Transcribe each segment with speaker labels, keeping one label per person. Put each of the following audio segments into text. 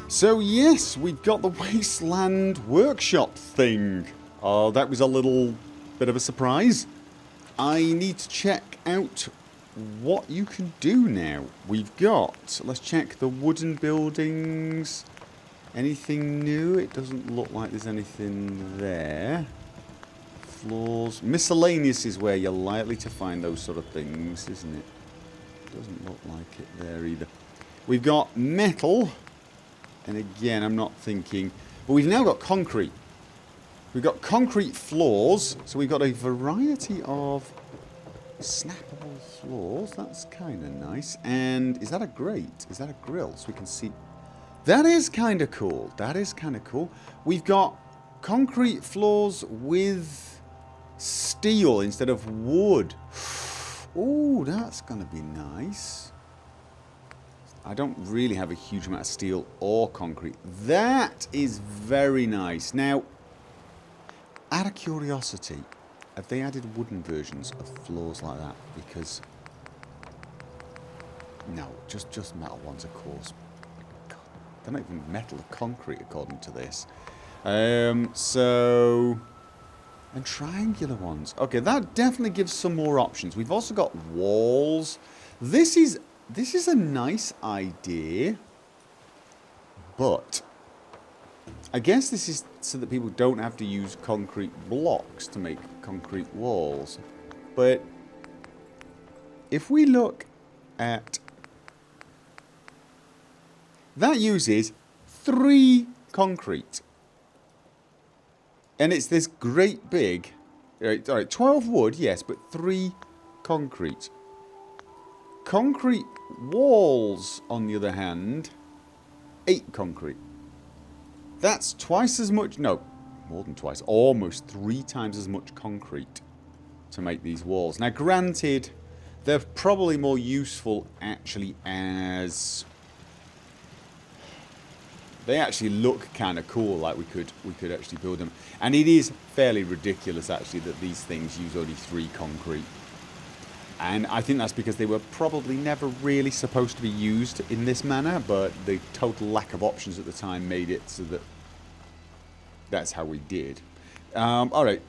Speaker 1: So yes, we've got the Wasteland Workshop thing. Oh, that was a little bit of a surprise. I need to check out what you can do now. We've got, let's check the wooden buildings. Anything new? It doesn't look like there's anything there. Floors. Miscellaneous is where you're likely to find those sort of things, isn't it? Doesn't look like it there either. We've got metal. And again, I'm not thinking... But we've now got concrete. We've got concrete floors. So we've got a variety of snappable floors. That's kind of nice. And is that a grate? Is that a grill? So we can see... That is kind of cool. That is kind of cool. We've got concrete floors with steel instead of wood. Ooh, that's going to be nice. I don't really have a huge amount of steel or concrete. That is very nice. Now, out of curiosity, have they added wooden versions of floors like that? Because... No, just metal ones, of course. God, they're not even metal or concrete according to this. So... And triangular ones. Okay, that definitely gives some more options. We've also got walls. This is a nice idea. But I guess this is so that people don't have to use concrete blocks to make concrete walls. But if we look at... That uses 3 concrete. And it's this great big... Alright, 12 wood, yes, but 3 concrete. Concrete walls, on the other hand, 8 concrete. That's twice as much... No, more than twice. Almost 3 times as much concrete to make these walls. Now, granted, they're probably more useful, actually, as... They actually look kind of cool, like we could actually build them. And it is fairly ridiculous, actually, that these things use only 3 concrete. And I think that's because they were probably never really supposed to be used in this manner, but the total lack of options at the time made it so that that's how we did. Alright.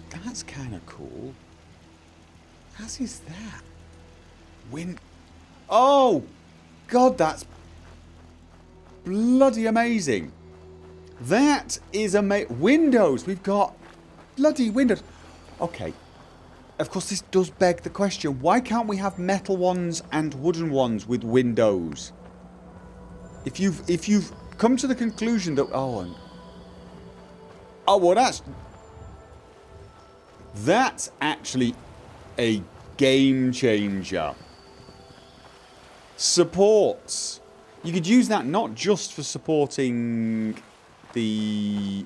Speaker 1: That's kind of cool. As is that? Oh! God, that's bloody amazing. That is amazing. Windows. We've got bloody windows. Okay. Of course, this does beg the question. Why can't we have metal ones and wooden ones with windows? If you've come to the conclusion that... Oh, well, that's actually a game changer. Supports. You could use that not just for supporting the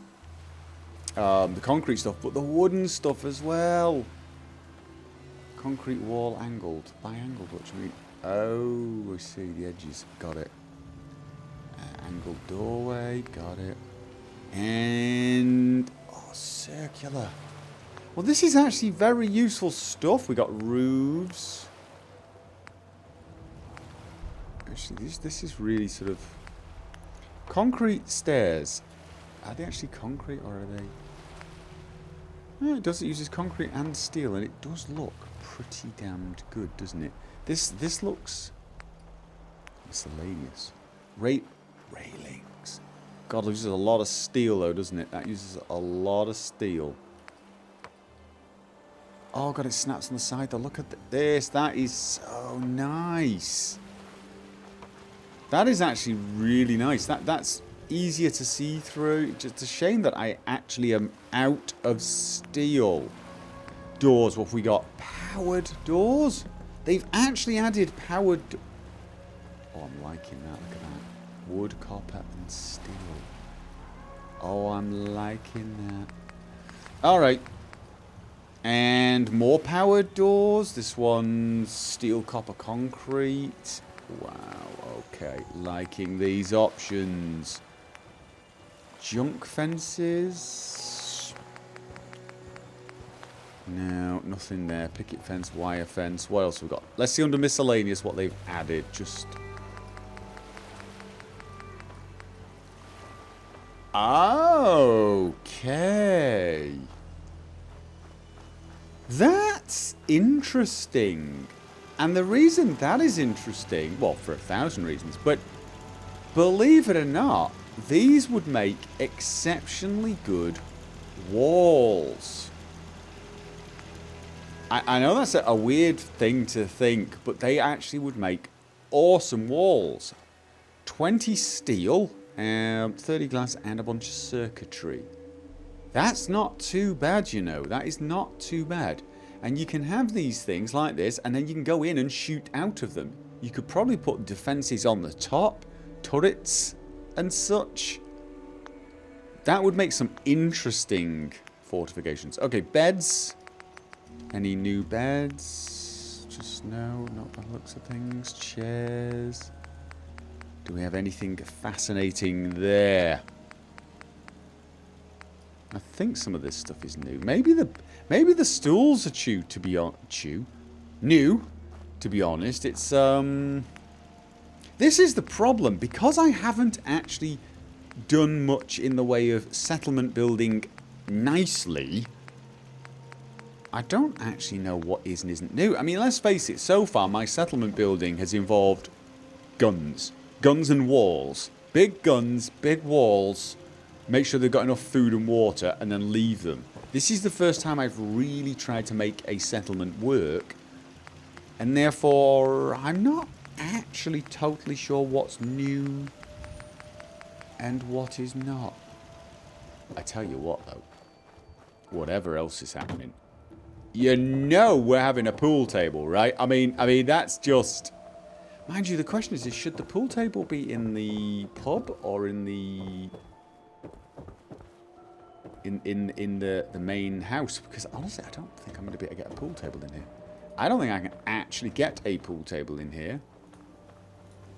Speaker 1: concrete stuff, but the wooden stuff as well. Concrete wall angled. By angled, what do you mean? Oh, I see the edges. Got it. Angled doorway. Got it. And... Oh, circular. Well, this is actually very useful stuff. We got roofs. Actually, this is really sort of... Concrete stairs. Are they actually concrete or are they... No, it does. It uses concrete and steel, and it does look pretty damned good, doesn't it? This looks miscellaneous. Railings. God, it uses a lot of steel, though, doesn't it? That uses a lot of steel. Oh, God, it snaps on the side, though. Look at this. That is so nice. That is actually really nice. That's easier to see through. Just a shame that I actually am out of steel. Doors. What have we got? Powered doors? They've actually added powered... Oh, I'm liking that. Look at that. Wood, copper, and steel. Oh, I'm liking that. Alright. And more powered doors. This one's steel, copper, concrete. Wow, okay. Liking these options. Junk fences. No, nothing there. Picket fence, wire fence. What else have we got? Let's see under miscellaneous what they've added. Just... Okay. That's interesting. And the reason that is interesting, well, for 1,000 reasons, but believe it or not, these would make exceptionally good walls. I know that's a weird thing to think, but they actually would make awesome walls. 20 steel, 30 glass, and a bunch of circuitry. That's not too bad, you know. That is not too bad. And you can have these things like this, and then you can go in and shoot out of them. You could probably put defences on the top, turrets, and such. That would make some interesting fortifications. Okay, beds. Any new beds? Just no, not by the looks of things. Chairs. Do we have anything fascinating there? I think some of this stuff is new. Maybe the stools are new, to be honest. It's this is the problem, because I haven't actually done much in the way of settlement building nicely. I don't actually know what is and isn't new. I mean, let's face it, so far my settlement building has involved guns. Guns and walls. Big guns, big walls. Make sure they've got enough food and water, and then leave them. This is the first time I've really tried to make a settlement work. And therefore, I'm not actually totally sure what's new and what is not. I tell you what, though. Whatever else is happening. You know we're having a pool table, right? I mean, that's just... Mind you, the question is should the pool table be in the pub or in the... In the main house? Because honestly, I don't think I'm going to be able to get a pool table in here. I don't think I can actually get a pool table in here.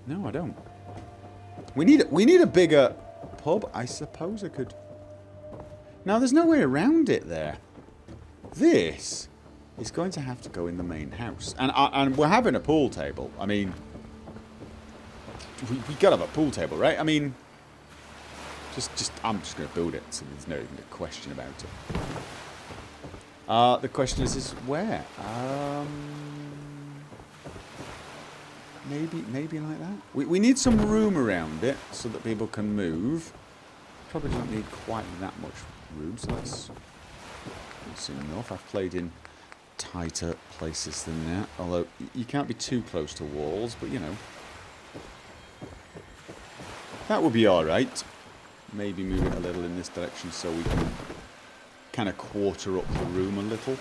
Speaker 1: No, I don't. We need a bigger pub. I suppose I could... Now, there's no way around it there. This is going to have to go in the main house. And we're having a pool table. I mean... We got to have a pool table, right? I mean... I'm just going to build it, so there's no even a question about it. The question is where? Maybe like that. We need some room around it so that people can move. Probably don't need quite that much room, so that's enough. I've played in tighter places than that. Although you can't be too close to walls, but you know, that would be all right. Maybe move it a little in this direction so we can kind of quarter up the room a little.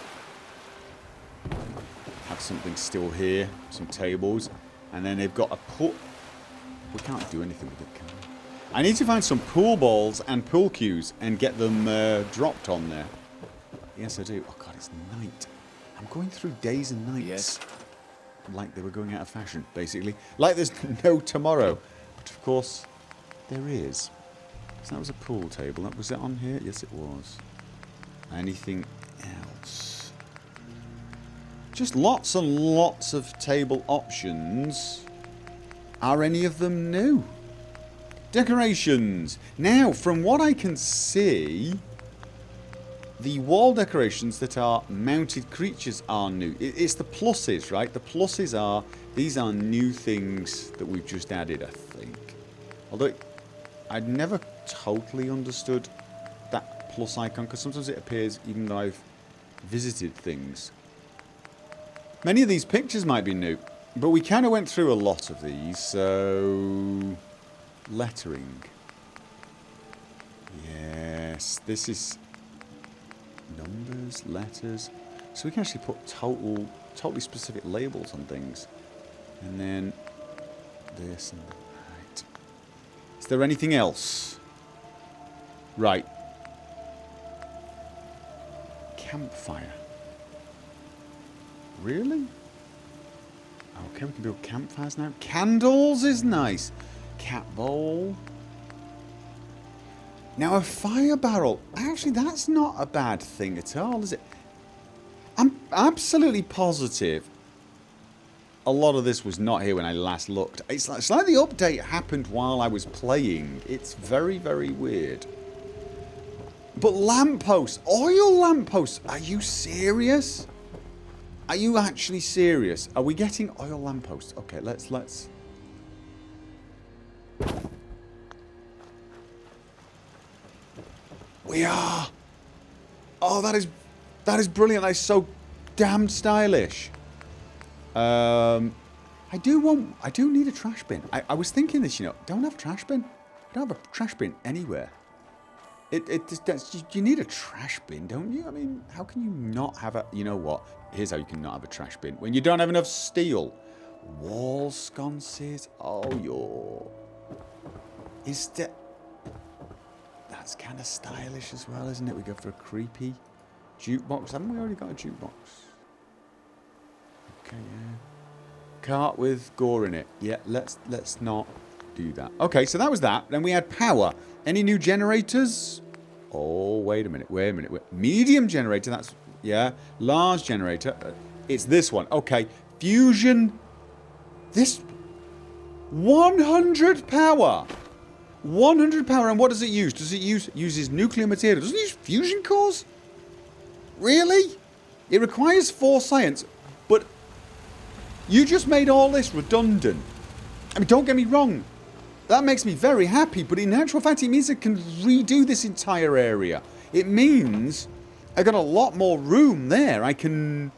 Speaker 1: Have something still here, some tables, and then they've got a pool. We can't do anything with it, can we? I need to find some pool balls and pool cues and get them dropped on there. Yes, I do. Oh god, it's night. I'm going through days and nights. Yes. Like they were going out of fashion, basically. Like there's no tomorrow. But of course, there is. So that was a pool table. Was it on here? Yes, it was. Anything else? Just lots and lots of table options. Are any of them new? Decorations. Now, from what I can see, the wall decorations that are mounted creatures are new. It's the pluses, right? The pluses are, these are new things that we've just added, I think. Although, I'd never totally understood that plus icon, because sometimes it appears even though I've visited things. Many of these pictures might be new, but we kind of went through a lot of these, so... Lettering. Yes, this is numbers, letters. So we can actually put totally specific labels on things. And then this and that. Right. Is there anything else? Right. Campfire. Really? Okay, we can build campfires now. Candles is nice. Cat bowl. Now a fire barrel. Actually, that's not a bad thing at all, is it? I'm absolutely positive a lot of this was not here when I last looked. It's like the update happened while I was playing. It's very, very weird. But lampposts, oil lampposts. Are you serious? Are you actually serious? Are we getting oil lampposts? Okay, let's. We are. Oh, that is brilliant. That is so damn stylish. I do need a trash bin. I was thinking this, you know. Don't have a trash bin. I don't have a trash bin anywhere. You need a trash bin, don't you? I mean, how can you not have a... You know what? Here's how you can not have a trash bin. When you don't have enough steel. Wall sconces. Oh, yo. Is that... That's kind of stylish as well, isn't it? We go for a creepy jukebox. Haven't we already got a jukebox? Okay, yeah. Cart with gore in it. Yeah, let's not do that. Okay, so that was that. Then we had power. Any new generators? Oh, wait a minute. Medium generator, that's... Yeah. Large generator. It's this one. Okay. Fusion. This... 100 power. 100 power. And what does it use? Does it uses nuclear material? Doesn't it use fusion cores? Really? It requires 4 science. But... You just made all this redundant. I mean, don't get me wrong. That makes me very happy, but in actual fact, it means I can redo this entire area. It means I got a lot more room there. I can...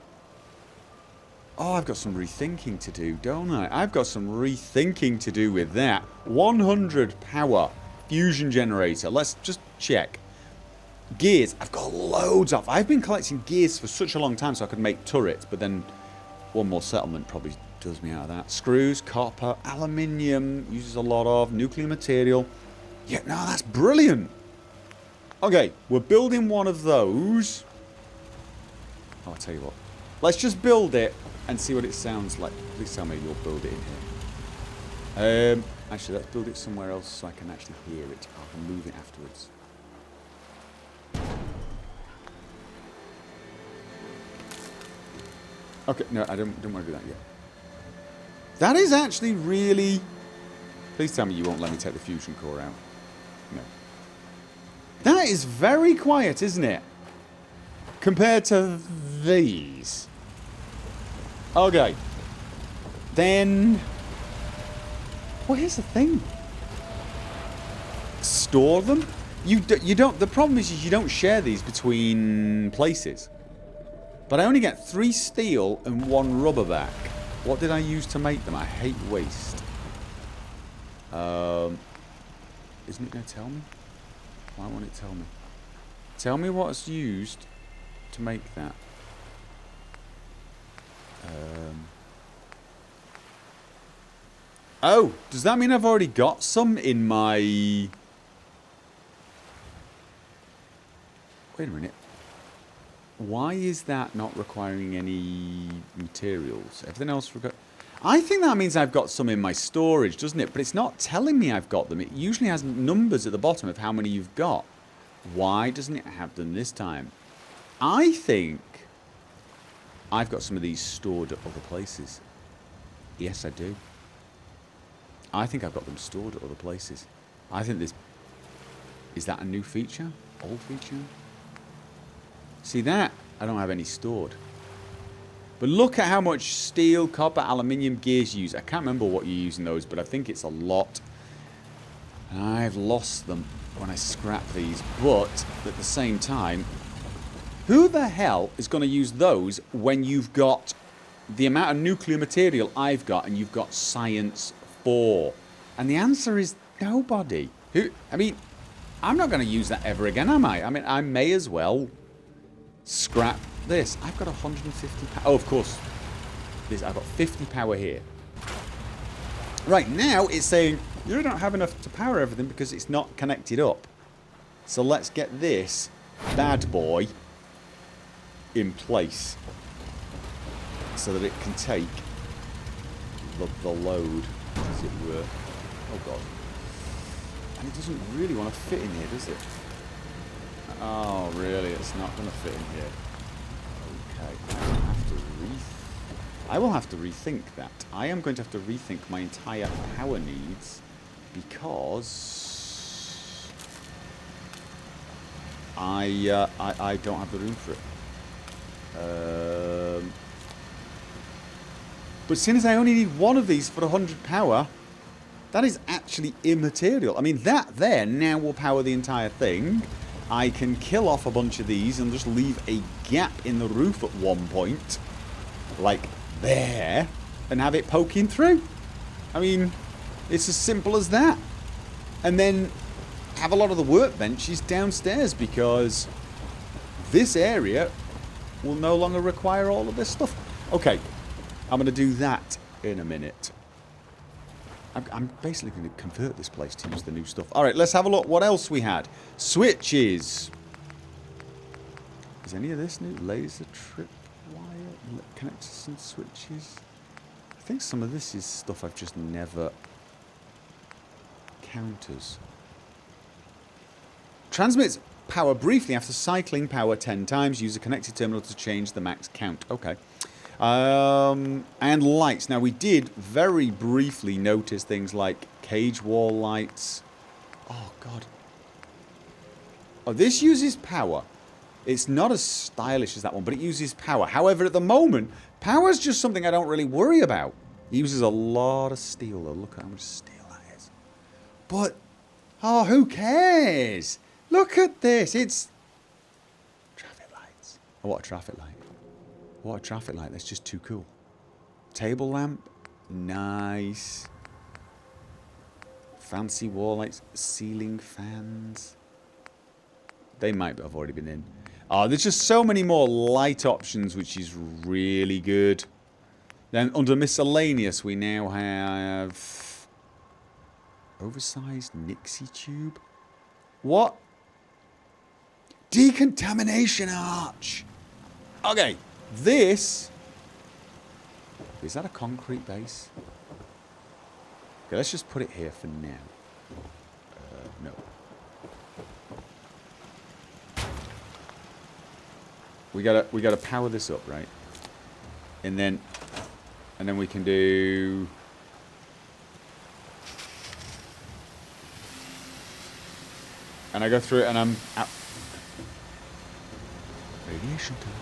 Speaker 1: Oh, I've got some rethinking to do, don't I? I've got some rethinking to do with that. 100 power fusion generator. Let's just check. Gears. I've got loads of. I've been collecting gears for such a long time so I could make turrets, but then one more settlement probably does me out of that. Screws, copper, aluminium, uses a lot of, nuclear material. Yeah, no, that's brilliant. Okay, we're building one of those. Oh, I'll tell you what. Let's just build it and see what it sounds like. Please tell me you'll build it in here. Actually, let's build it somewhere else so I can actually hear it. I can move it afterwards. Okay, no, I don't want to do that yet. That is actually really... Please tell me you won't let me take the fusion core out. No. That is very quiet, isn't it? Compared to these. Okay. Then... Well, here's the thing. Store them? You don't... The problem is you don't share these between places. But I only get 3 steel and 1 rubber back. What did I use to make them? I hate waste. Isn't it going to tell me? Why won't it tell me? Tell me what's used to make that. Oh, does that mean I've already got some in my... Wait a minute. Why is that not requiring any materials? Everything else... I think that means I've got some in my storage, doesn't it? But it's not telling me I've got them. It usually has numbers at the bottom of how many you've got. Why doesn't it have them this time? I think I've got some of these stored at other places. Yes, I do. I think I've got them stored at other places. I think this... Is that a new feature? Old feature? See that? I don't have any stored. But look at how much steel, copper, aluminium gears you use. I can't remember what you're using those, but I think it's a lot. And I've lost them when I scrap these. But at the same time, who the hell is going to use those when you've got the amount of nuclear material I've got and you've got science 4? And the answer is nobody. Who? I mean, I'm not going to use that ever again, am I? I mean, I may as well scrap this. I've got 150 power. Oh, of course. I've got 50 power here. Right, now it's saying you don't have enough to power everything because it's not connected up. So let's get this bad boy in place so that it can take the load, as it were. Oh, God. And it doesn't really want to fit in here, does it? Oh, really? It's not going to fit in here. Okay. I will have to rethink that. I am going to have to rethink my entire power needs because... I don't have the room for it. But seeing as I only need one of these for 100 power, that is actually immaterial. I mean, that there now will power the entire thing. I can kill off a bunch of these and just leave a gap in the roof at one point, like there, and have it poking through. I mean, it's as simple as that. And then have a lot of the workbenches downstairs, because this area will no longer require all of this stuff. Okay, I'm going to do that in a minute. I'm basically going to convert this place to use the new stuff. Alright, let's have a look what else we had. Switches. Is any of this new? Laser trip wire, connectors and switches. I think some of this is stuff I've just never... Counters. Transmits power briefly after cycling power 10 times. Use a connected terminal to change the max count. Okay. And lights. Now, we did very briefly notice things like cage wall lights. Oh, God. Oh, this uses power. It's not as stylish as that one, but it uses power. However, at the moment, power is just something I don't really worry about. It uses a lot of steel, though. Look at how much steel that is. But, oh, who cares? Look at this. It's traffic lights. Oh, what a traffic light. What a traffic light. That's just too cool. Table lamp. Nice. Fancy wall lights. Ceiling fans. They might have already been in. Oh, there's just so many more light options, which is really good. Then under miscellaneous, we now have... oversized Nixie tube. What? Decontamination arch. Okay. This... is that a concrete base? Okay, let's just put it here for now. No. We gotta power this up, right? And then we can do... and I go through it and I'm out. Radiation time.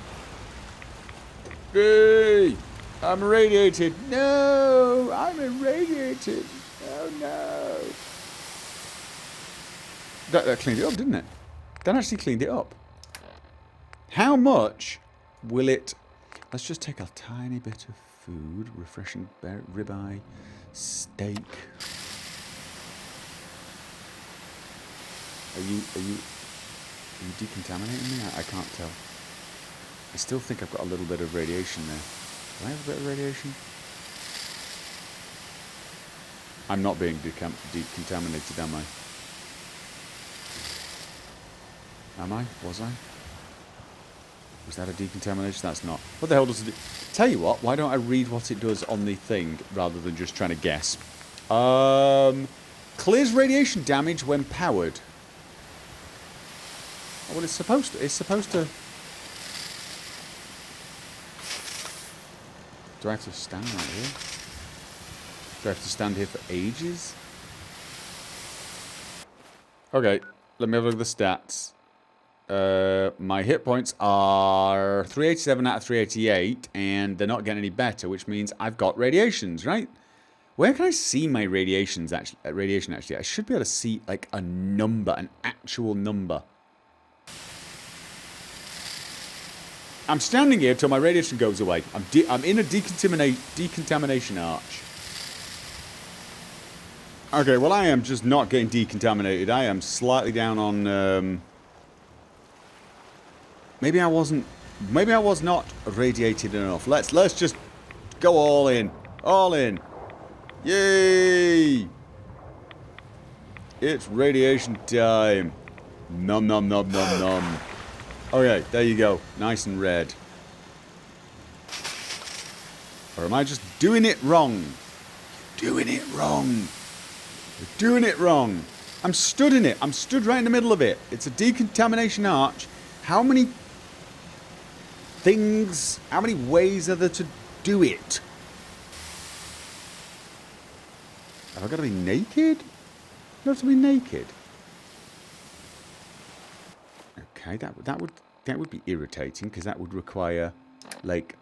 Speaker 1: Hey! I'm irradiated. No! I'm irradiated. Oh no. That cleaned it up, didn't it? That actually cleaned it up. How much will it... let's just take a tiny bit of food. Refreshing ribeye. Steak. Are you decontaminating me? I can't tell. I still think I've got a little bit of radiation there. Do I have a bit of radiation? I'm not being decontaminated, am I? Am I? Was I? Was that a decontamination? That's not. What the hell does it do? Tell you what, why don't I read what it does on the thing rather than just trying to guess? Clears radiation damage when powered. Oh, well, it's supposed to. It's supposed to... do I have to stand right here? Do I have to stand here for ages? Okay, let me have a look at the stats. My hit points are 387 out of 388, and they're not getting any better, which means I've got radiations, right? Where can I see my radiations actually? Radiation actually, I should be able to see like a number, an actual number. I'm standing here till my radiation goes away. I'm in a decontamination arch. Okay, well I am just not getting decontaminated. I am slightly down on... maybe I was not radiated enough. Let's just go all in. All in. Yay! It's radiation time. Nom nom nom nom nom. Okay, there you go. Nice and red. Or am I just doing it wrong? Doing it wrong. You're doing it wrong. I'm stood in it. I'm stood right in the middle of it. It's a decontamination arch. How many things, how many ways are there to do it? Have I got to be naked? Do I have to be naked? Okay, that would be irritating because that would require, like,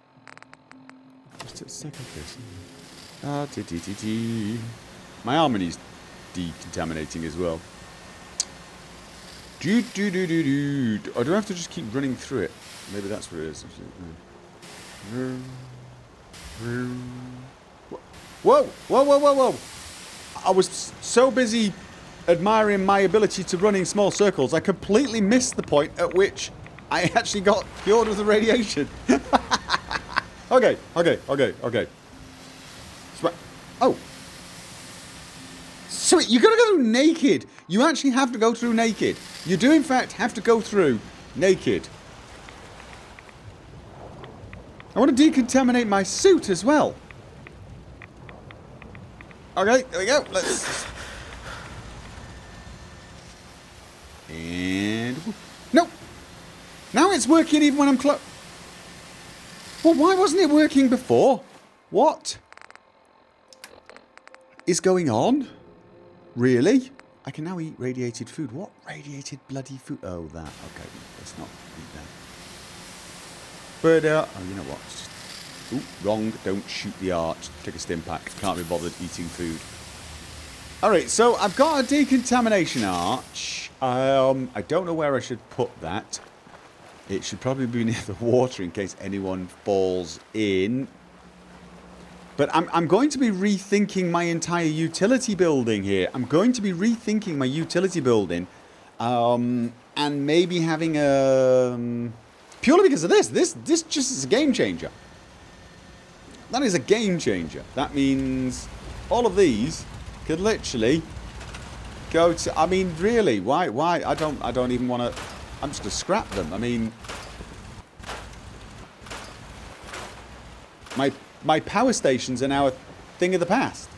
Speaker 1: just a second, my armor needs decontaminating as well. Or do I have to just keep running through it? Maybe that's what it is. Whoa! Whoa, whoa, whoa, whoa! I was so busy admiring my ability to run in small circles, I completely missed the point at which I actually got cured of the radiation. Okay. Oh. Sweet, you gotta go through naked. You actually have to go through naked. You do, in fact, have to go through naked. I want to decontaminate my suit as well. Okay, there we go. Let's... And... No! Now it's working even when I'm close. Well, why wasn't it working before? What is going on? Really? I can now eat radiated food. What radiated bloody food? Oh, that. Okay, let's not eat that. But, oh, you know what? Ooh, wrong. Don't shoot the arch. Take a stim pack. Can't be bothered eating food. Alright, so I've got a decontamination arch. I don't know where I should put that. It should probably be near the water in case anyone falls in. But I'm going to be rethinking my entire utility building here. I'm going to be rethinking my utility building. And maybe having a... purely because of this. This just is a game changer. That is a game changer. That means all of these could literally go to... I mean, really, why? I don't even want to... I'm just going to scrap them. I mean... My power stations are now a thing of the past.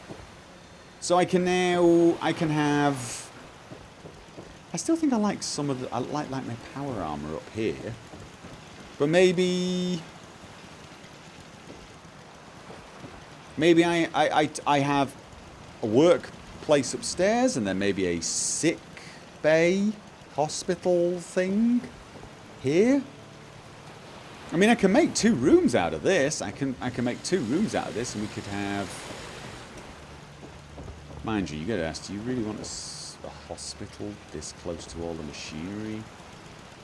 Speaker 1: So I can have... I still think I like some of the... I like my power armor up here. But maybe I have a workplace upstairs and then maybe a sick bay hospital thing here. I mean, I can make 2 rooms out of this. I can make 2 rooms out of this, and we could have... Mind you, you got to ask, do you really want a hospital this close to all the machinery?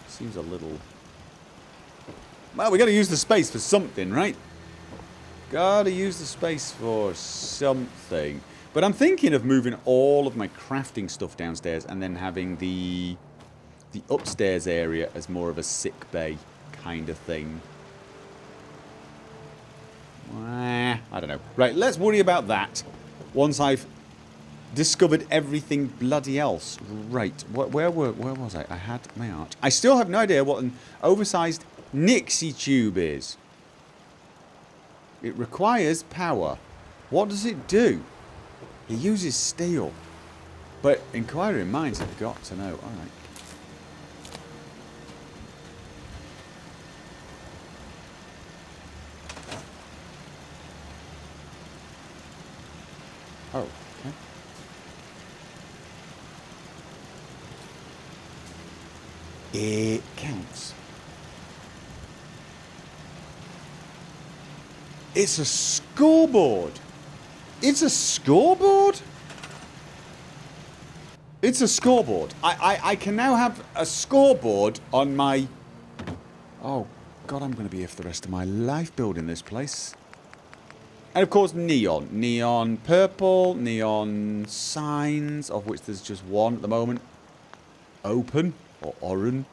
Speaker 1: Seems a little... Well, we got to use the space for something, right? Got to use the space for something. But I'm thinking of moving all of my crafting stuff downstairs and then having the upstairs area as more of a sick bay kind of thing. I don't know. Right, let's worry about that once I've discovered everything bloody else. Right, where was I? I had my arch. I still have no idea what an oversized Nixie tube is. It requires power. What does it do? It uses steel. But inquiring minds have got to know. Alright. Oh, okay. It counts. It's a scoreboard. It's a scoreboard? It's a scoreboard. I can now have a scoreboard on my... Oh, God, I'm going to be here for the rest of my life building this place. And, of course, neon. Neon purple, neon signs, of which there's just one at the moment. Open, or orange.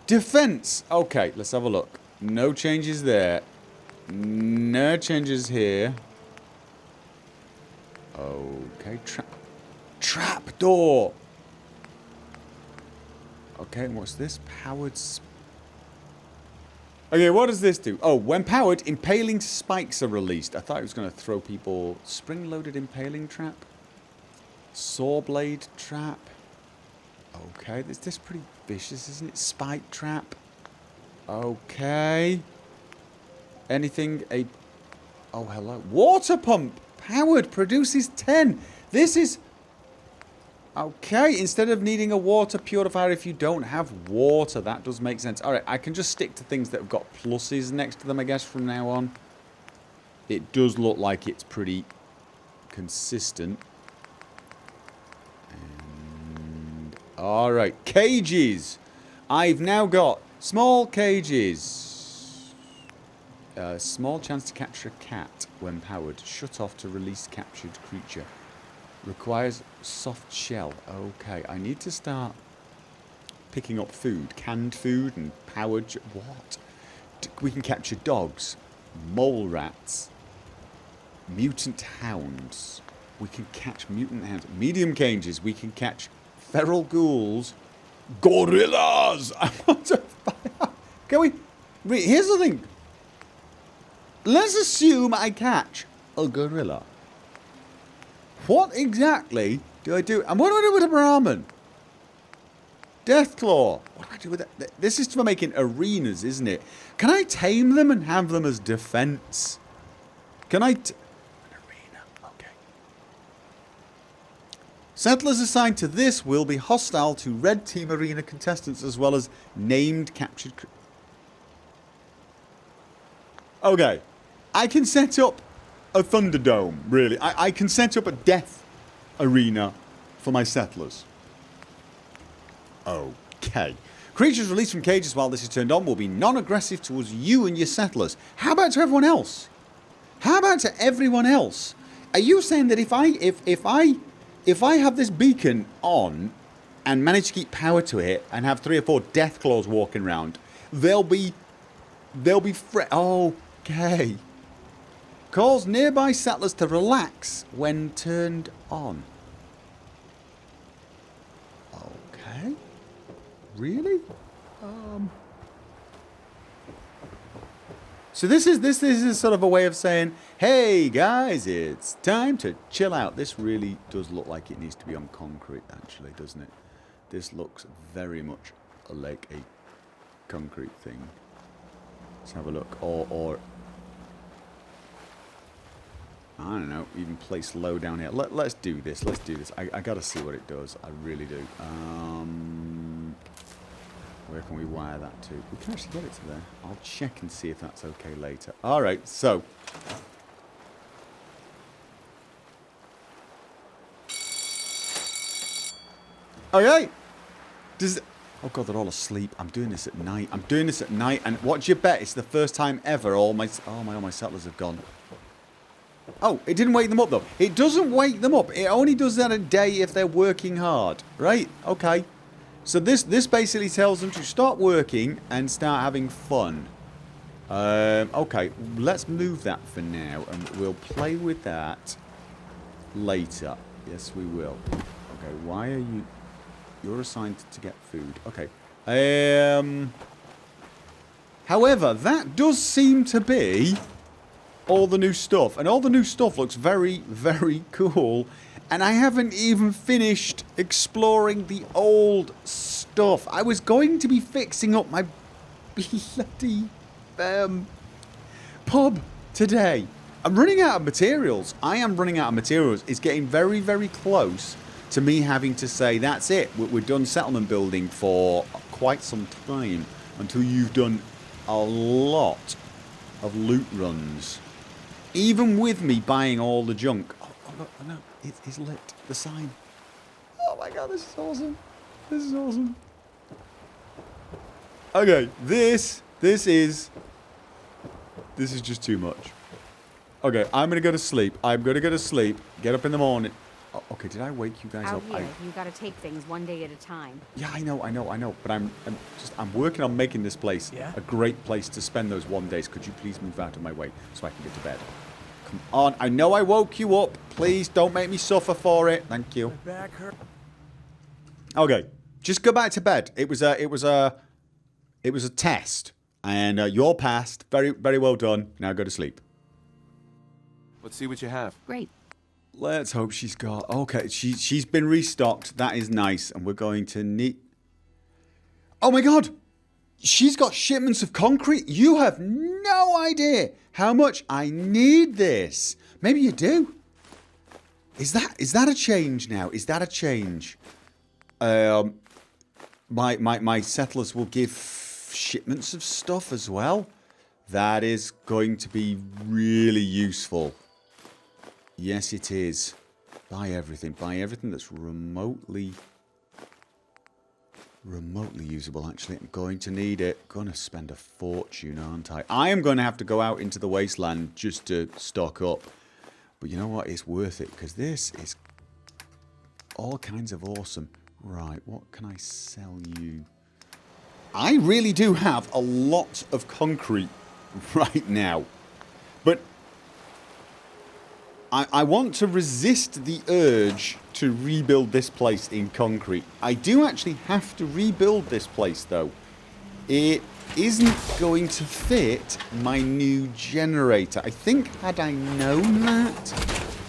Speaker 1: Defense. Okay, let's have a look. No changes there. No changes here. Okay, trap door. Okay, and what's this? Powered... Okay, what does this do? Oh, when powered, impaling spikes are released. I thought it was going to throw people... Spring-loaded impaling trap? Saw blade trap? Okay, this is pretty vicious, isn't it? Spike trap. Okay. Anything... Oh, hello. Water pump! Powered, produces 10. This is... Okay, instead of needing a water purifier if you don't have water. That does make sense. Alright, I can just stick to things that have got pluses next to them, I guess, from now on. It does look like it's pretty consistent. And alright, cages. I've now got small cages. Small chance to capture a cat when powered. Shut off to release captured creature. Requires soft shell. Okay, I need to start picking up food. Canned food and powered... What? We can capture dogs. Mole rats. Mutant hounds. We can catch mutant hounds. Medium cages. We can catch feral ghouls. Gorillas! I want to... Can we... Here's the thing. Let's assume I catch a gorilla. What exactly do I do? And what do I do with a Brahmin? Deathclaw. What do I do with that? This is for making arenas, isn't it? Can I tame them and have them as defense? Can I... An arena. Okay. Settlers assigned to this will be hostile to Red Team Arena contestants as well as named captured... Okay. I can set up a Thunderdome, really. I can set up a death arena for my settlers. Okay. Creatures released from cages while this is turned on will be non-aggressive towards you and your settlers. How about to everyone else? How about to everyone else? Are you saying that if I have this beacon on and manage to keep power to it and have 3 or 4 Deathclaws walking around, they'll be okay. Cause nearby settlers to relax when turned on. Okay. Really? So this is sort of a way of saying, hey guys, it's time to chill out. This really does look like it needs to be on concrete, actually, doesn't it? This looks very much like a concrete thing. Let's have a look. Or I don't know, even place low down here. Let's do this. Let's do this. I gotta see what it does. I really do. Where can we wire that to? We can actually get it to there. I'll check and see if that's okay later. Alright, so. Okay. Oh god, they're all asleep. I'm doing this at night. And what do you bet? It's the first time ever all my settlers have gone. Oh, it didn't wake them up though. It doesn't wake them up. It only does that a day if they're working hard. Right? Okay. So this basically tells them to stop working and start having fun. Okay. Let's move that for now and we'll play with that later. Yes, we will. Okay, why are you... You're assigned to get food. Okay. However, that does seem to be all the new stuff. And all the new stuff looks very, very cool. And I haven't even finished exploring the old stuff. I was going to be fixing up my bloody pub today. I'm running out of materials. I am running out of materials. It's getting very, very close to me having to say, that's it. We're done settlement building for quite some time until you've done a lot of loot runs. Even with me buying all the junk. Oh look, no, it's lit. The sign. Oh my god, this is awesome. This is awesome. Okay, this is just too much. Okay, I'm gonna go to sleep. Get up in the morning. Oh, okay, did I wake you guys up?
Speaker 2: Out here, you gotta take things one day at a time.
Speaker 1: Yeah, I know. But I'm working on making this place a great place to spend those 1 days. Could you please move out of my way so I can get to bed? Come on. I know I woke you up. Please don't make me suffer for it. Thank you.
Speaker 3: My back hurt.
Speaker 1: Okay, just go back to bed. It was a test, and you're passed. Very, very well done. Now go to sleep.
Speaker 3: Let's see what you have.
Speaker 2: Great.
Speaker 1: Let's hope she's got... Okay, she's been restocked. That is nice. And we're going to need... Oh my god! She's got shipments of concrete. You have no idea how much I need this. Maybe you do. Is that a change now? Is that a change? My settlers will give shipments of stuff as well. That is going to be really useful. Yes, it is. Buy everything. Buy everything that's remotely usable, actually. I'm going to need it. Going to spend a fortune, aren't I? I am going to have to go out into the wasteland just to stock up. But you know what? It's worth it, because this is all kinds of awesome. Right, what can I sell you? I really do have a lot of concrete right now. But I want to resist the urge to rebuild this place in concrete. I do actually have to rebuild this place, though. It isn't going to fit my new generator. I think had I known that,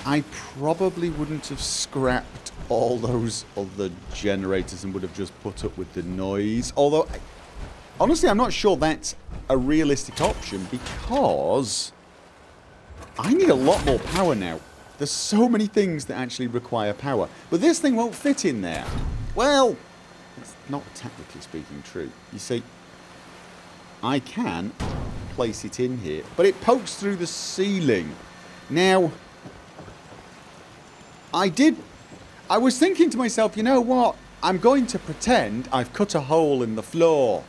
Speaker 1: I probably wouldn't have scrapped all those other generators and would have just put up with the noise. Although, honestly, I'm not sure that's a realistic option, because I need a lot more power now. There's so many things that actually require power. But this thing won't fit in there. Well, it's not technically speaking true. You see, I can place it in here, but it pokes through the ceiling. Now, I was thinking to myself, you know what? I'm going to pretend I've cut a hole in the floor.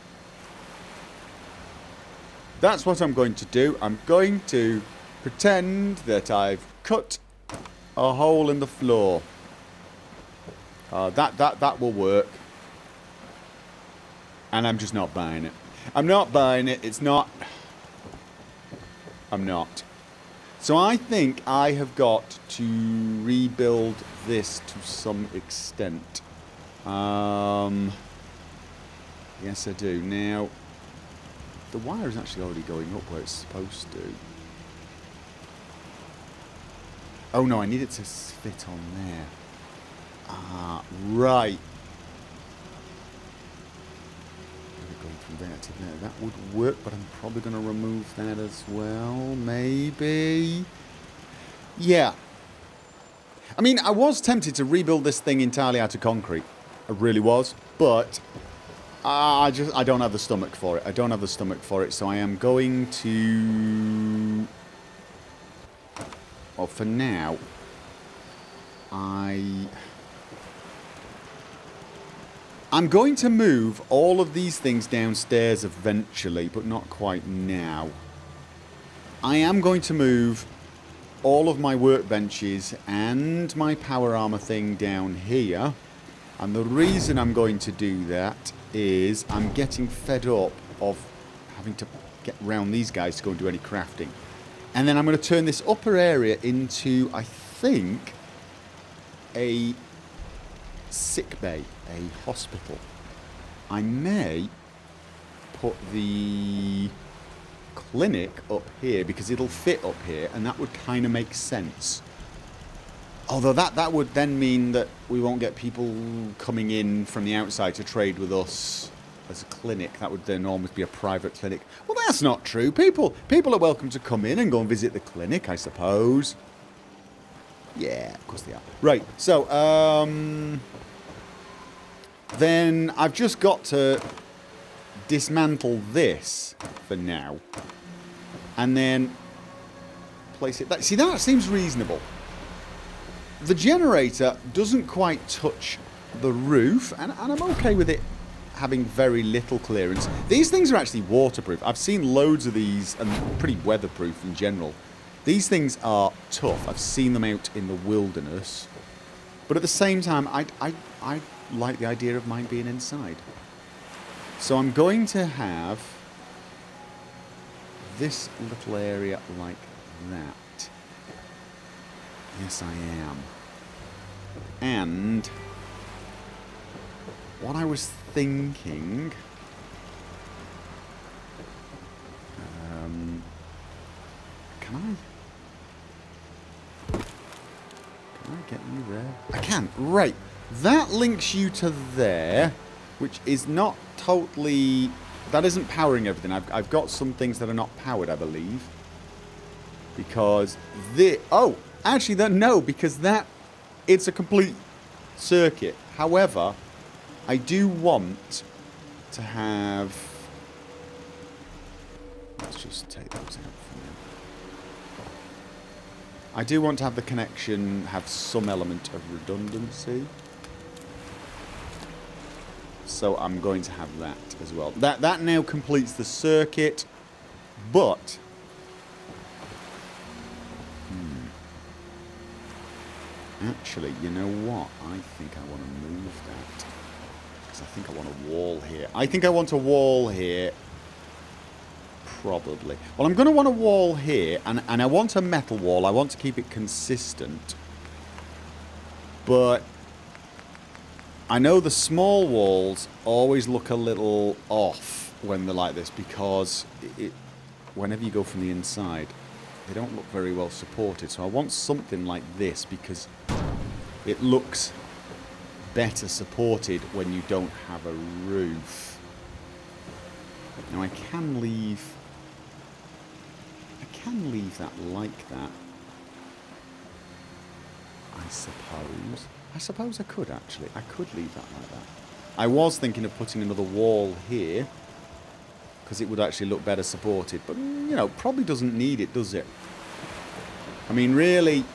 Speaker 1: That's what I'm going to do. I'm going to pretend that I've cut a hole in the floor. That will work. And I'm just not buying it. I'm not buying it. It's not. I'm not. So I think I have got to rebuild this to some extent. Yes, I do. Now, the wire is actually already going up where it's supposed to. Oh no, I need it to fit on there. Ah, right. Going from there to there. That would work, but I'm probably going to remove that as well. Maybe. Yeah. I mean, I was tempted to rebuild this thing entirely out of concrete. I really was. But I don't have the stomach for it. I don't have the stomach for it. So I am going to... Well, for now, I'm going to move all of these things downstairs eventually, but not quite now. I am going to move all of my workbenches and my power armor thing down here. And the reason I'm going to do that is I'm getting fed up of having to get around these guys to go and do any crafting. And then I'm going to turn this upper area into, I think, a sick bay, a hospital. I may put the clinic up here because it'll fit up here, and that would kind of make sense. Although that would then mean that we won't get people coming in from the outside to trade with us as a clinic. That would then almost be a private clinic. Well, that's not true. People are welcome to come in and go and visit the clinic, I suppose. Yeah, of course they are. Right, so, then I've just got to dismantle this for now. And then place it... See, that seems reasonable. The generator doesn't quite touch the roof, and I'm okay with it having very little clearance. These things are actually waterproof. I've seen loads of these, and pretty weatherproof in general. These things are tough. I've seen them out in the wilderness. But at the same time, I like the idea of mine being inside. So I'm going to have this little area like that. Yes, I am. And what I was thinking... Can I get you there? I can. Right. That links you to there, which is not totally... That isn't powering everything. I've got some things that are not powered, I believe. Because the... Oh! Actually, no, because that it's a complete circuit. However, I do want to have... Let's just take those out for now. I do want to have the connection have some element of redundancy. So I'm going to have that as well. That now completes the circuit, but... Actually, you know what? I think I want to move that. Because I think I want a wall here. I think I want a wall here. Probably. Well, I'm going to want a wall here, and I want a metal wall. I want to keep it consistent. But I know the small walls always look a little off when they're like this, because whenever you go from the inside, they don't look very well supported. So I want something like this, because it looks better supported when you don't have a roof. Now I can leave that like that. I suppose I could actually. I could leave that like that. I was thinking of putting another wall here, because it would actually look better supported. But, you know, probably doesn't need it, does it? I mean, really,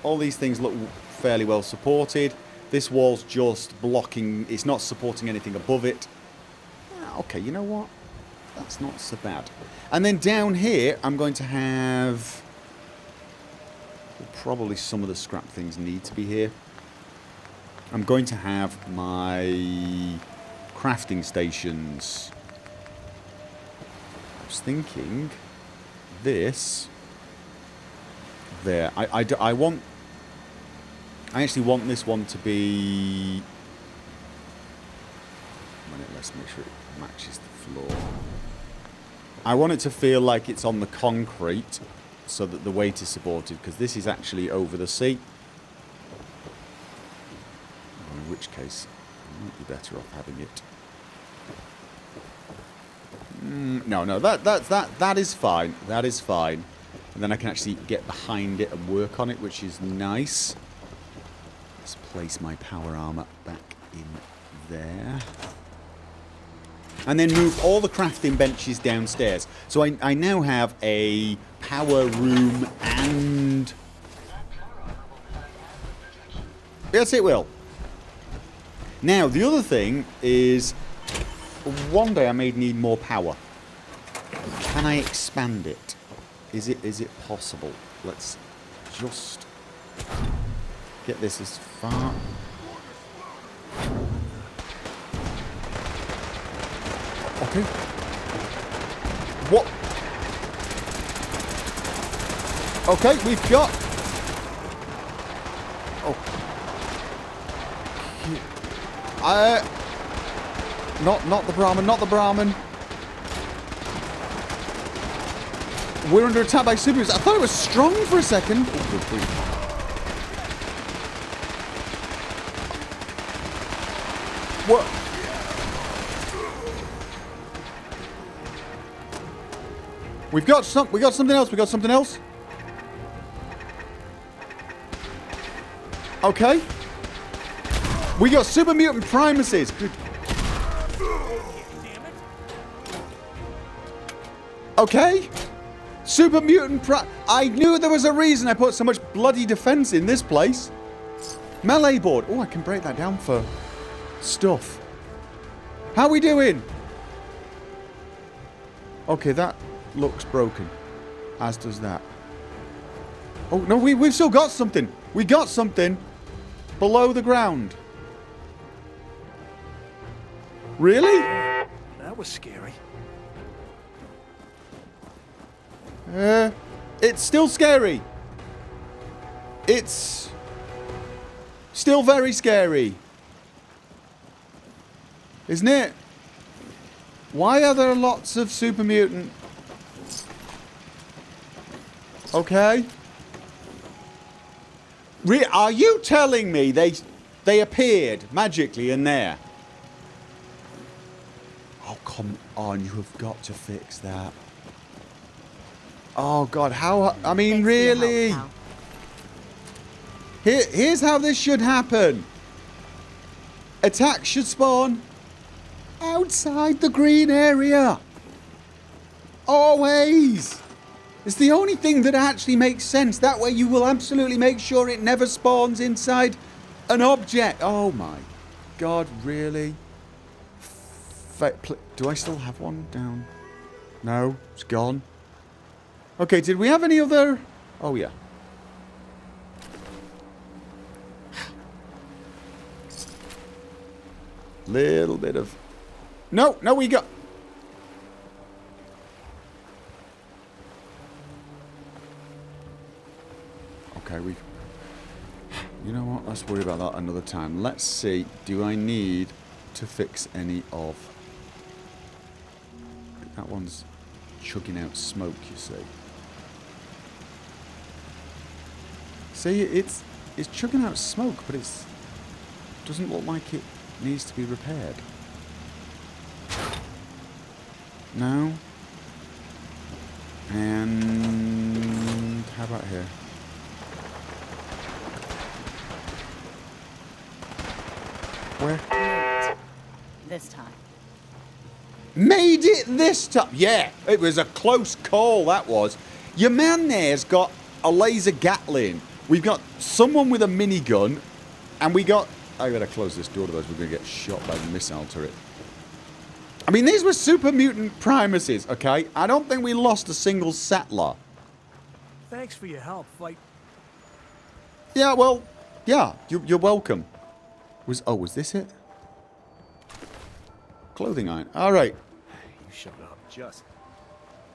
Speaker 1: all these things look fairly well supported. This wall's just blocking, it's not supporting anything above it. Okay, you know what? That's not so bad. And then down here, I'm going to have... Well, probably some of the scrap things need to be here. I'm going to have my crafting stations. I was thinking this there. I actually want this one to be... Let's make sure it matches the floor. I want it to feel like it's on the concrete so that the weight is supported, because this is actually over the sea. In which case, I might be better off having it. No, that is fine. That is fine. And then I can actually get behind it and work on it, which is nice. Let's place my power armor back in there. And then move all the crafting benches downstairs. So I now have a power room and... Yes, it will. Now, the other thing is, one day I may need more power. Can I expand it? Is it possible? Let's just get this as far... Okay. What? Okay, we've got... Oh. Not the Brahmin, not the Brahmin. We're under attack by supers. I thought it was strong for a second. Oh, good grief. What? We got something else. We got something else. Okay. We got super mutant primacies. Good. Okay. Super mutant I knew there was a reason I put so much bloody defense in this place. Melee board. Oh, I can break that down for stuff. How are we doing? Okay, that looks broken. As does that. Oh, no, we've still got something. We got something below the ground. Really?
Speaker 4: That was scary.
Speaker 1: It's still scary. It's still very scary. Isn't it? Why are there lots of super mutant? Okay. Are you telling me they appeared magically in there? Oh, come on. You have got to fix that. Oh, God. How... I mean, really? Here's how this should happen. Attacks should spawn outside the green area. Always. It's the only thing that actually makes sense. That way you will absolutely make sure it never spawns inside an object. Oh my god, really? Do I still have one down? No, it's gone. Okay, did we have any other... Oh, yeah. Little bit of... No, we got... Okay, we... You know what? Let's worry about that another time. Let's see. Do I need to fix any of... That one's chugging out smoke, you see. See, it's chugging out smoke, but it doesn't look like it needs to be repaired. No. And how about here? Where?
Speaker 5: This time.
Speaker 1: Made it this time. Yeah, it was a close call, that was. Your man there's got a laser Gatling. We've got someone with a minigun, and we got... I gotta close this door, otherwise we're gonna get shot by the missile turret. I mean, these were super mutant primacies, okay? I don't think we lost a single settler.
Speaker 4: Thanks for your help, fight.
Speaker 1: Yeah, well, yeah, you're welcome. Was this it? Clothing iron. All right.
Speaker 4: You showed up just.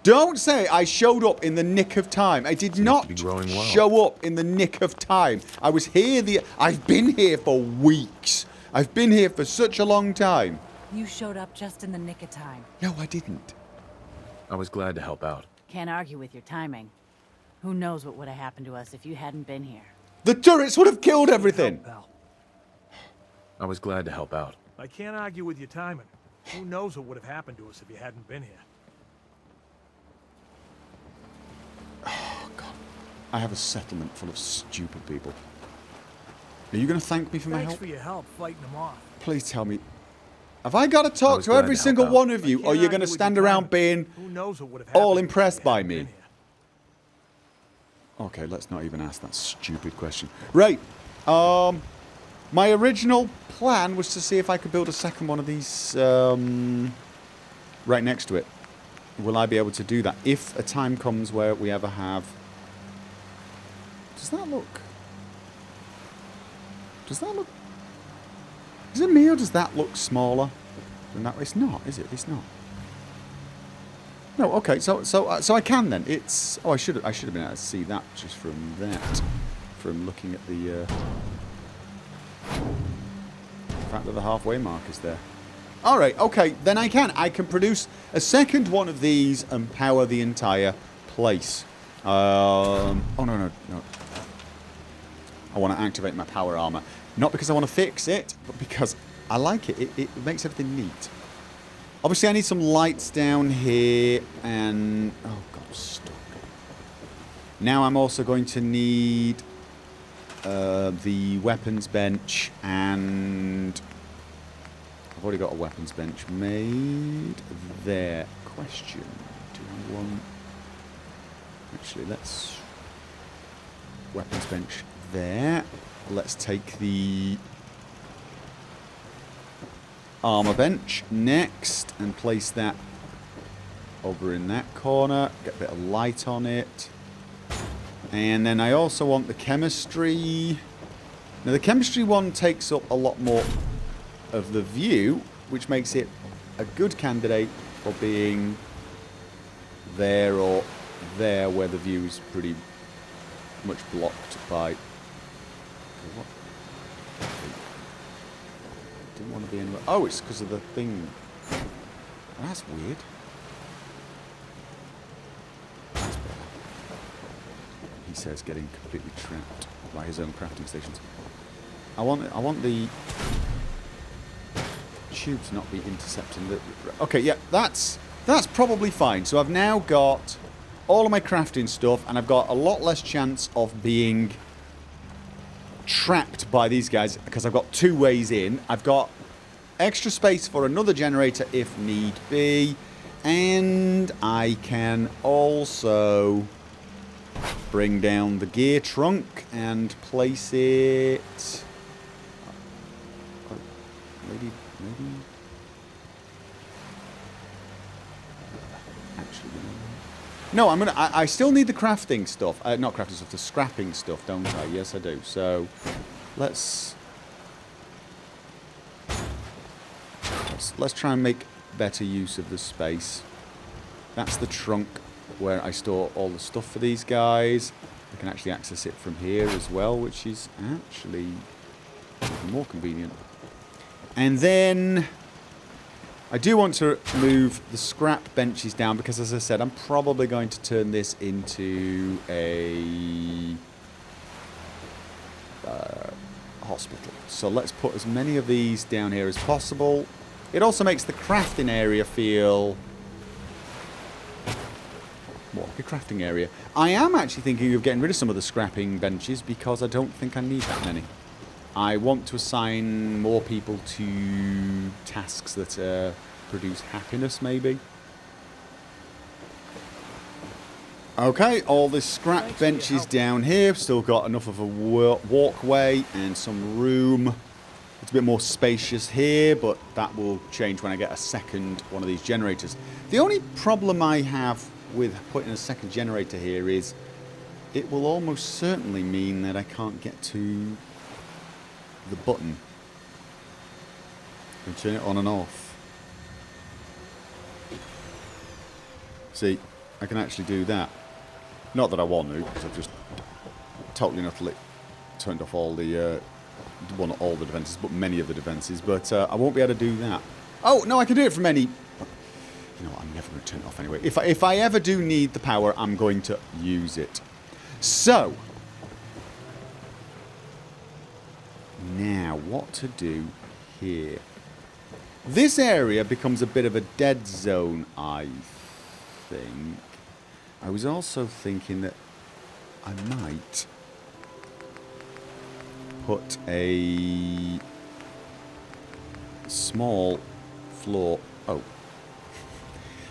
Speaker 1: Don't say I showed up in the nick of time. I did not show up in the nick of time. I was here I've been here for weeks. I've been here for such a long time.
Speaker 5: You showed up just in the nick of time.
Speaker 1: No, I didn't.
Speaker 3: I was glad to help out.
Speaker 5: Can't argue with your timing. Who knows what would have happened to us if you hadn't been here.
Speaker 1: The turrets would have killed everything.
Speaker 4: Pal.
Speaker 3: I was glad to help out.
Speaker 4: I can't argue with your timing. Who knows what would have happened to us if you hadn't been here.
Speaker 1: Oh, God. I have a settlement full of stupid people. Are you going to thank me for my help?
Speaker 4: Thanks for your help fighting them off.
Speaker 1: Please tell me. Have I got to talk to every single one of you, or you're going to stand around being all impressed by me? Okay, let's not even ask that stupid question. Right. My original plan was to see if I could build a second one of these right next to it. Will I be able to do that if a time comes where we ever have... Does that look... Is it me, or does that look smaller than that? It's not, is it? It's not. No, okay, so I can then. It's... Oh, I should have been able to see that just from that. From looking at the fact that the halfway mark is there. Alright, okay, then I can produce a second one of these and power the entire place. Oh, no. I want to activate my power armor. Not because I want to fix it, but because I like it. It makes everything neat. Obviously, I need some lights down here, and... Oh, God, stop. Now I'm also going to need the weapons bench, and... I've already got a weapons bench made there. Question. Do I want... Actually, let's... Weapons bench there. Let's take the... armor bench next and place that over in that corner. Get a bit of light on it. And then I also want the chemistry. Now, the chemistry one takes up a lot more of the view, which makes it a good candidate for being there or there, where the view is pretty much blocked by... What? Didn't want to be anywhere... Oh, it's because of the thing. That's weird. That's better. He says, getting completely trapped by his own crafting stations. I want the tube to not be intercepting the... Okay, yeah, that's probably fine. So I've now got all of my crafting stuff, and I've got a lot less chance of being trapped by these guys because I've got 2 ways in. I've got extra space for another generator if need be. And I can also bring down the gear trunk and place it... Maybe... Actually... No, I still need the crafting stuff. Not crafting stuff, the scrapping stuff, don't I? Yes, I do. So, let's try and make better use of the space. That's the trunk where I store all the stuff for these guys. I can actually access it from here as well, which is actually more convenient. And then I do want to move the scrap benches down because, as I said, I'm probably going to turn this into a hospital. So let's put as many of these down here as possible. It also makes the crafting area feel more like a crafting area. I am actually thinking of getting rid of some of the scrapping benches because I don't think I need that many. I want to assign more people to tasks that produce happiness, maybe. Okay, all this scrap benches down here. Still got enough of a walkway and some room. It's a bit more spacious here, but that will change when I get a second one of these generators. The only problem I have with putting a second generator here is it will almost certainly mean that I can't get to the button and turn it on and off. See, I can actually do that. Not that I want to, because I've just totally and utterly turned off all the well, not all the defences, but many of the defences, but I won't be able to do that. Oh, no, I can do it from any... You know what, I'm never going to turn it off anyway. If I ever do need the power, I'm going to use it. So, now, what to do here? This area becomes a bit of a dead zone, I think. I was also thinking that I might put a small floor... Oh.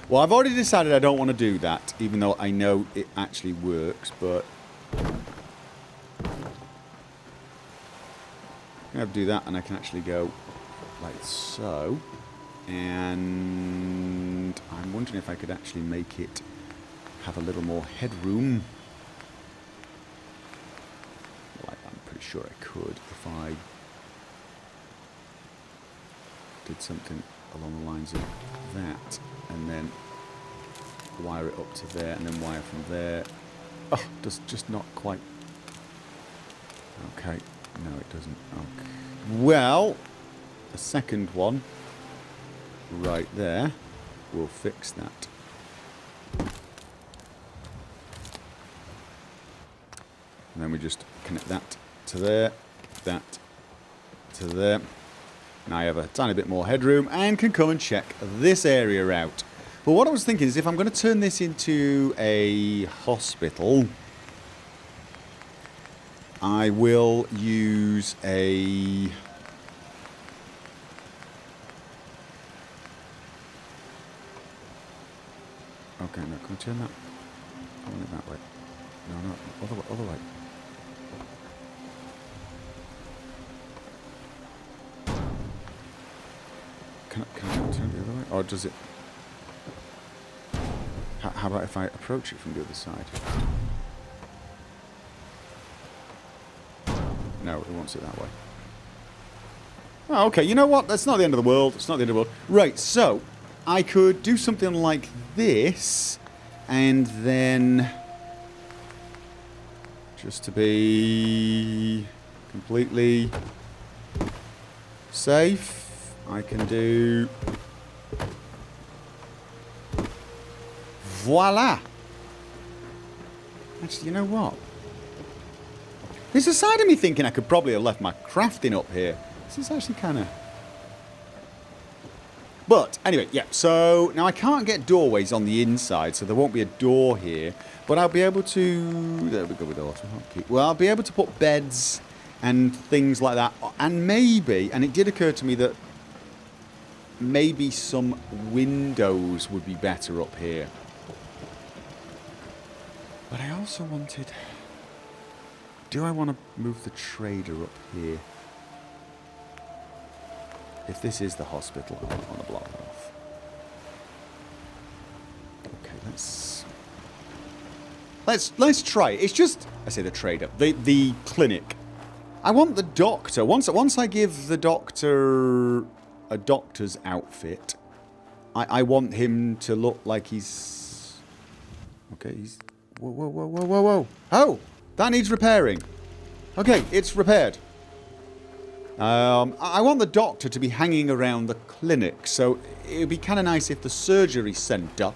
Speaker 1: Well, I've already decided I don't want to do that, even though I know it actually works, but... I have to do that, and I can actually go like so. And I'm wondering if I could actually make it have a little more headroom. Like, I'm pretty sure I could if I did something along the lines of that, and then wire it up to there, and then wire from there. Oh, just not quite. Okay, no, it doesn't. Okay. Well, the second one right there will fix that. And then we just connect that to there, that to there. Now I have a tiny bit more headroom and can come and check this area out. But what I was thinking is if I'm going to turn this into a hospital, I will use a... Okay, no, can I turn that? I want it that way. No, no, other way. Can I turn it the other way? Or does it... How about if I approach it from the other side? No, it wants it that way. Oh, okay, you know what? That's not the end of the world. It's not the end of the world. Right, so I could do something like this, and then, just to be completely safe, I can do... Voila! Actually, you know what? There's a side of me thinking I could probably have left my crafting up here. This is actually kind of... But, anyway, yeah, so now I can't get doorways on the inside, so there won't be a door here. But I'll be able to... There we go with the auto hotkey. Well, I'll be able to put beds and things like that. And maybe, and it did occur to me that maybe some windows would be better up here. But I also wanted... Do I want to move the trader up here? If this is the hospital, I don't want to block it off. Okay, let's try it. It's just... I say the trader. The clinic. I want the doctor. Once I give the doctor a doctor's outfit, I want him to look like he's... Okay, he's... Whoa. Oh! That needs repairing. Okay, it's repaired. I want the doctor to be hanging around the clinic, so it would be kind of nice if the surgery centre,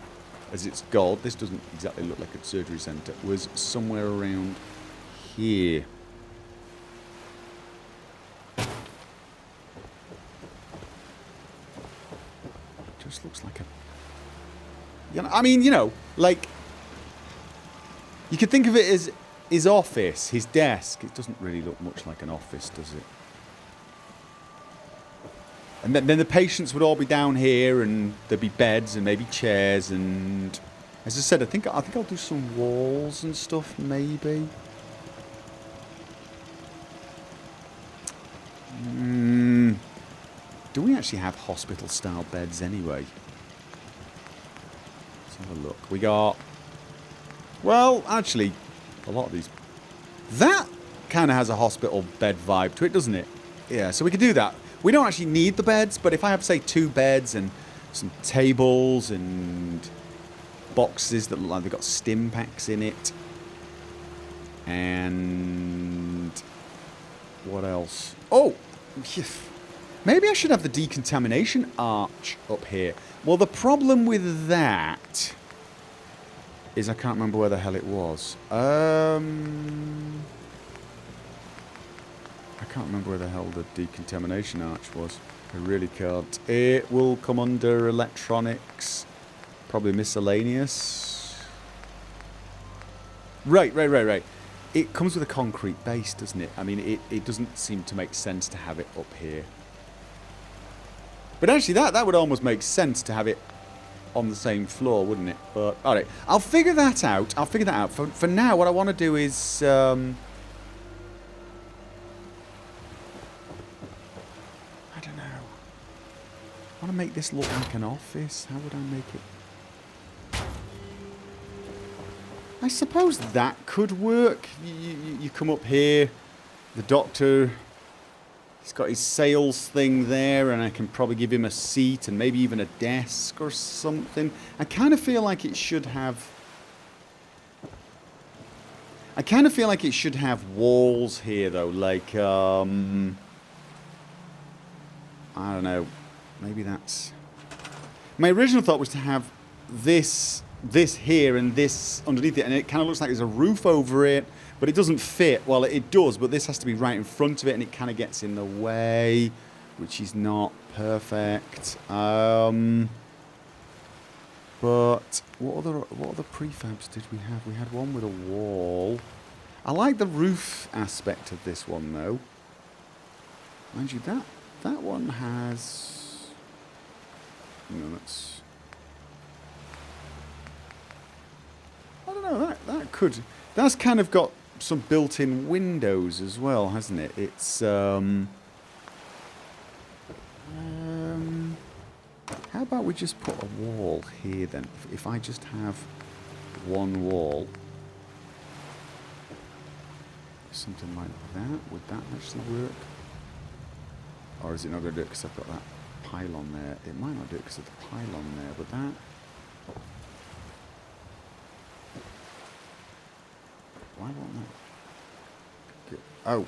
Speaker 1: as it's called, this doesn't exactly look like a surgery centre, was somewhere around here. Just looks like a... You know, I mean, you know, like... You could think of it as his office, his desk. It doesn't really look much like an office, does it? And then the patients would all be down here, and there'd be beds and maybe chairs, and as I said, I think I'll do some walls and stuff, maybe. Do we actually have hospital-style beds anyway? Let's have a look. We got... Well, actually, a lot of these... That kind of has a hospital bed vibe to it, doesn't it? Yeah, so we could do that. We don't actually need the beds, but if I have, say, 2 beds and some tables and boxes that look like they've got stim packs in it. And... What else? Oh! Maybe I should have the decontamination arch up here. Well, the problem with that... is I can't remember where the hell it was. I can't remember where the hell the decontamination arch was. I really can't. It will come under electronics. Probably miscellaneous. Right. It comes with a concrete base, doesn't it? I mean, it doesn't seem to make sense to have it up here. But actually, that would almost make sense to have it on the same floor, wouldn't it? But, alright. I'll figure that out. For now, what I want to do is... I don't know. I want to make this look like an office. How would I make it? I suppose that could work. You come up here. The doctor... He's got his sales thing there, and I can probably give him a seat and maybe even a desk or something. I kind of feel like it should have... walls here, though. Like, I don't know. Maybe that's... My original thought was to have this here and this underneath it, and it kind of looks like there's a roof over it. But it doesn't fit. Well, it does, but this has to be right in front of it, and it kind of gets in the way, which is not perfect. But what other prefabs did we have? We had one with a wall. I like the roof aspect of this one, though. Mind you, that one has... No, that's... I don't know, that could... That's kind of got some built-in windows as well, hasn't it? It's, how about we just put a wall here, then? If I just have one wall. Something like that. Would that actually work? Or is it not going to do it because I've got that pylon there? It might not do it because of the pylon there. Would that... Why won't that? Oh.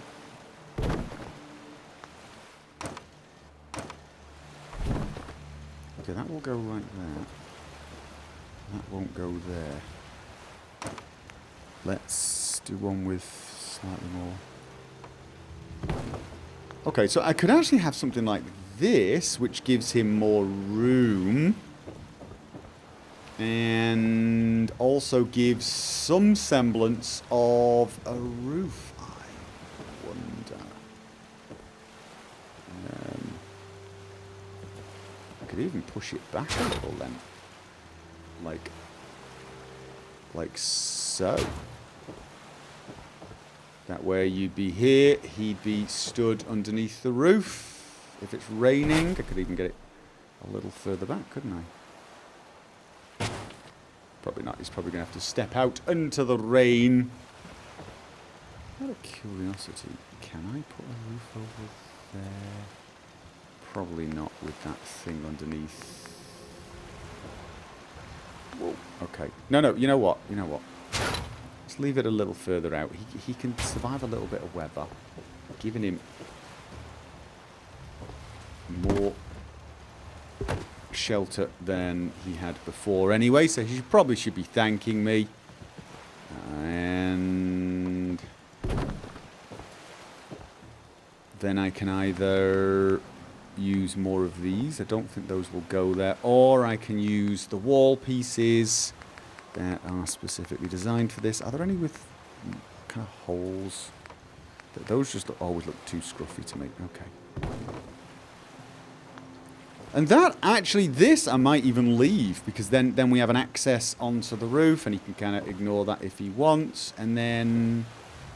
Speaker 1: Okay, that will go like that. That won't go there. Let's do one with slightly more. Okay, so I could actually have something like this, which gives him more room. And also gives some semblance of a roof, I wonder. could even push it back a little then. Like so. That way you'd be here, he'd be stood underneath the roof. If it's raining, I could even get it a little further back, couldn't I? Probably not. He's probably going to have to step out into the rain. Out of curiosity, can I put a roof over there? Probably not with that thing underneath. Whoa, okay. No, you know what? Let's leave it a little further out. He can survive a little bit of weather. Giving him more shelter than he had before anyway, so he probably should be thanking me. And then I can either use more of these. I don't think those will go there. Or I can use the wall pieces that are specifically designed for this. Are there any with kind of holes? Those just always look too scruffy to me. Okay. And that, actually, this I might even leave, because then we have an access onto the roof, and he can kind of ignore that if he wants. And then,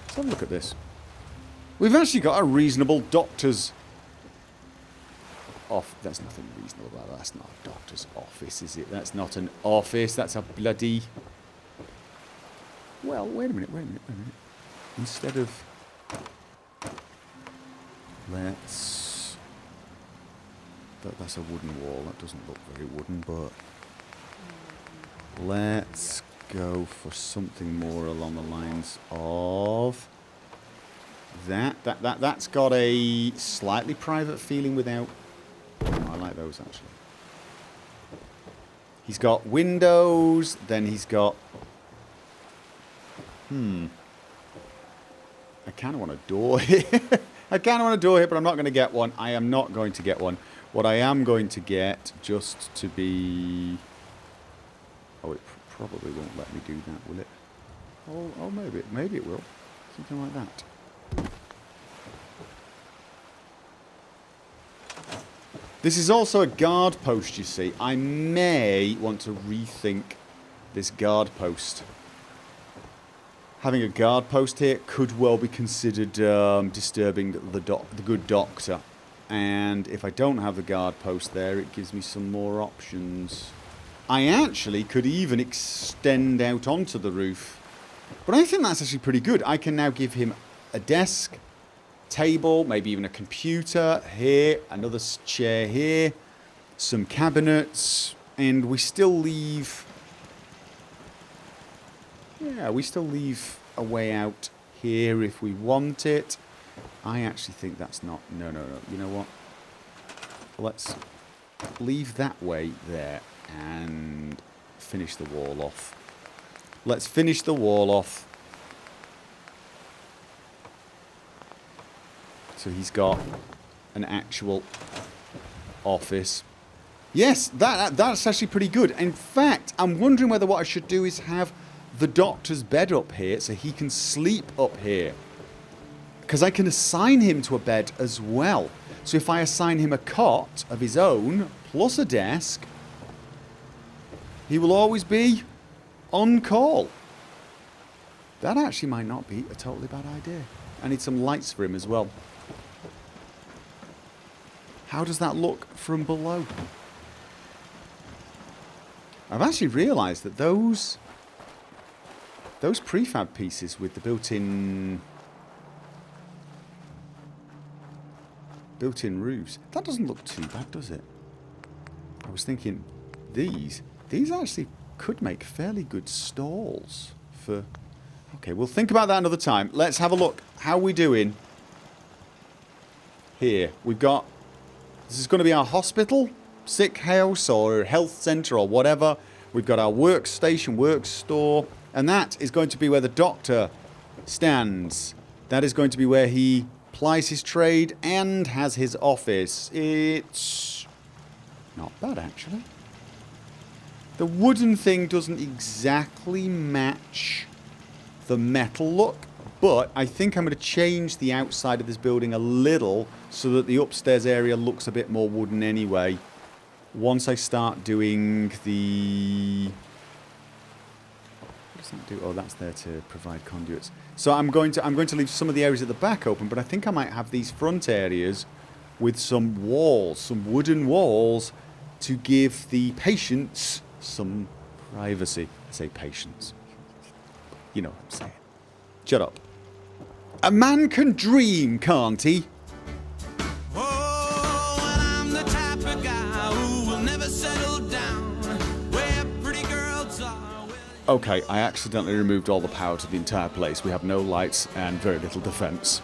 Speaker 1: let's have a look at this. We've actually got a reasonable doctor's off. There's nothing reasonable about that. That's not a doctor's office, is it? That's not an office. That's a bloody... Well, wait a minute. Instead of... Let's... That's a wooden wall. That doesn't look very wooden, but... Let's go for something more along the lines of... That's got a slightly private feeling without... Oh, I like those, actually. He's got windows, then he's got... I kind of want a door here. I kind of want a door here, but I'm not going to get one. I am not going to get one. What I am going to get, just to be... Oh, it probably won't let me do that, will it? Oh, maybe it will. Something like that. This is also a guard post, you see. I may want to rethink this guard post. Having a guard post here could well be considered disturbing the good doctor. And if I don't have the guard post there, it gives me some more options. I actually could even extend out onto the roof. But I think that's actually pretty good. I can now give him a desk, table, maybe even a computer here, another chair here, some cabinets, and we still leave... Yeah, we still leave a way out here if we want it. I actually think that's not... No. You know what? Let's leave that way there and finish the wall off. Let's finish the wall off. So he's got an actual office. Yes, that's actually pretty good. In fact, I'm wondering whether what I should do is have the doctor's bed up here so he can sleep up here. Because I can assign him to a bed as well. So if I assign him a cot of his own, plus a desk, he will always be on call. That actually might not be a totally bad idea. I need some lights for him as well. How does that look from below? I've actually realised that those prefab pieces with the built-in roofs, that doesn't look too bad, does it? I was thinking these actually could make fairly good stalls for... Okay, we'll think about that another time. Let's have a look. How are we doing? Here, we've got... This is going to be our hospital, sick house, or health centre, or whatever. We've got our workstation, work store, and that is going to be where the doctor stands. That is going to be where he plies his trade and has his office. It's not bad, actually. The wooden thing doesn't exactly match the metal look, but I think I'm going to change the outside of this building a little so that the upstairs area looks a bit more wooden anyway. once I start doing the... What does that do? Oh, that's there to provide conduits. So I'm going to leave some of the areas at the back open, but I think I might have these front areas with some walls, some wooden walls, to give the patients some privacy. I say patients. You know what I'm saying. Shut up. A man can dream, can't he?
Speaker 6: Oh, and I'm the type of guy who will never settle down. Where pretty girls are.
Speaker 1: Okay, I accidentally removed all the power to the entire place. We have no lights and very little defense.